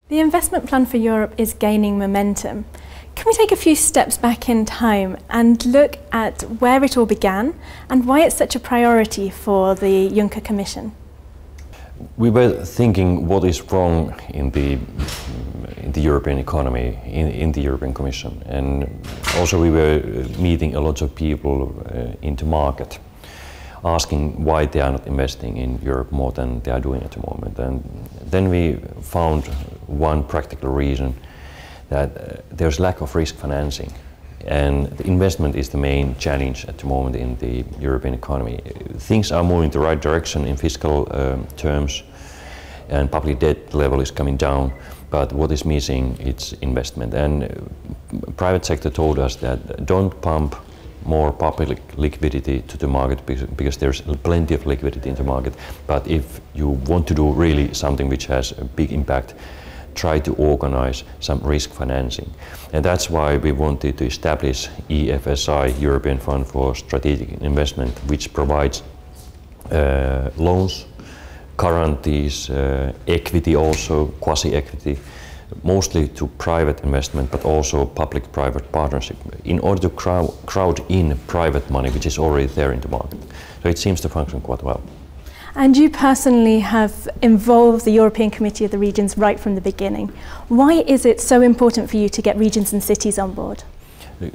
The investment plan for Europe is gaining momentum. Can we take a few steps back in time and look at where it all began and why it's such a priority for the Juncker Commission? We were thinking what is wrong in the European economy, in the European Commission, and also we were meeting a lot of people in the market, asking why they are not investing in Europe more than they are doing at the moment. And then we found one practical reason, that there's lack of risk financing, and the investment is the main challenge at the moment in the European economy. Things are moving the right direction in fiscal terms, and public debt level is coming down, but what is missing is investment. And private sector told us that don't pump more public liquidity to the market because there's plenty of liquidity in the market, but if you want to do really something which has a big impact, try to organize some risk financing. And that's why we wanted to establish EFSI, European Fund for Strategic Investment, which provides loans, guarantees, equity also, quasi-equity, mostly to private investment, but also public-private partnership, in order to crowd in private money, which is already there in the market. So it seems to function quite well. And you personally have involved the European Committee of the Regions right from the beginning. Why is it so important for you to get regions and cities on board? The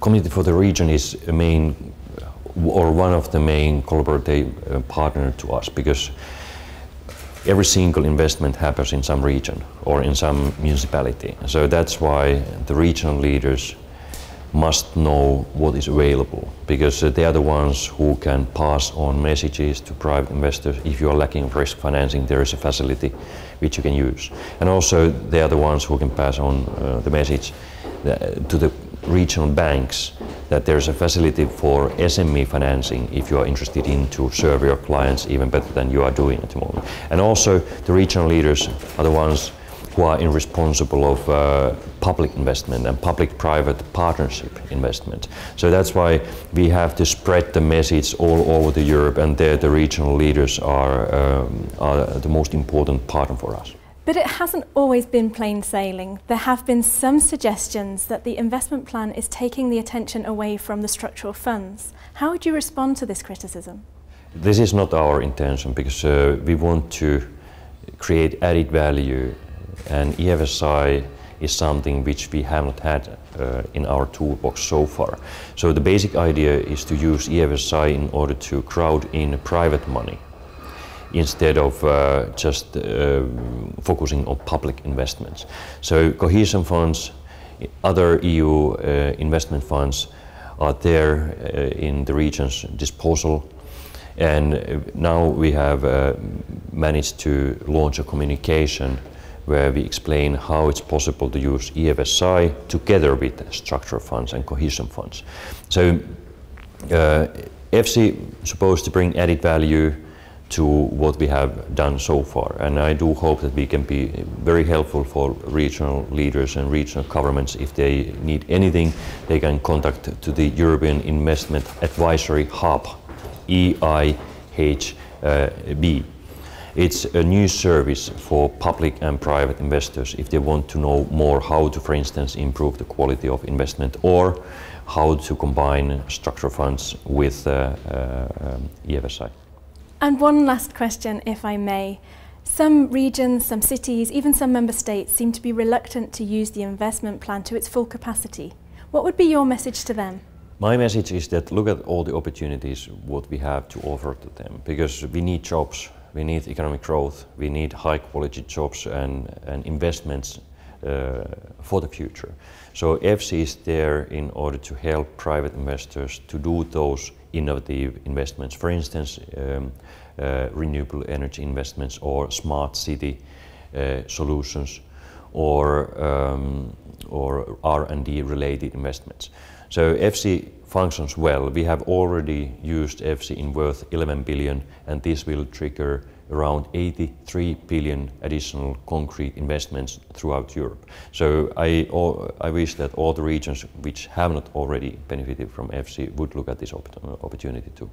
Committee for the Region is a main, or one of the main collaborative partners to us, because every single investment happens in some region or in some municipality. So that's why the regional leaders must know what is available, because they are the ones who can pass on messages to private investors. If you are lacking risk financing, there is a facility which you can use. And also they are the ones who can pass on the message to the regional banks that there is a facility for SME financing if you are interested in to serve your clients even better than you are doing at the moment. And also the regional leaders are the ones who are responsible of public investment and public-private partnership investment. So that's why we have to spread the message all over the Europe, and there the regional leaders are the most important partner for us. But it hasn't always been plain sailing. There have been some suggestions that the investment plan is taking the attention away from the structural funds. How would you respond to this criticism? This is not our intention, because we want to create added value, and EFSI is something which we have not had in our toolbox so far. So the basic idea is to use EFSI in order to crowd in private money, instead of just focusing on public investments. So cohesion funds, other EU investment funds are there in the region's disposal, and now we have managed to launch a communication where we explain how it's possible to use EFSI together with structural funds and cohesion funds. So EFSI is supposed to bring added value to what we have done so far, and I do hope that we can be very helpful for regional leaders and regional governments. If they need anything, they can contact to the European Investment Advisory Hub, EIHB. It's a new service for public and private investors if they want to know more how to, for instance, improve the quality of investment, or how to combine structural funds with EFSI. And one last question, if I may. Some regions, some cities, even some member states seem to be reluctant to use the investment plan to its full capacity. What would be your message to them? My message is that look at all the opportunities what we have to offer to them, because we need jobs, we need economic growth, we need high quality jobs and investments for the future. So EFSI is there in order to help private investors to do those innovative investments, for instance renewable energy investments or smart city solutions, or R&D related investments. So EFSI functions well. We have already used EFSI in worth 11 billion, and this will trigger around 83 billion additional concrete investments throughout Europe. So I wish that all the regions which have not already benefited from EFSI would look at this opportunity too.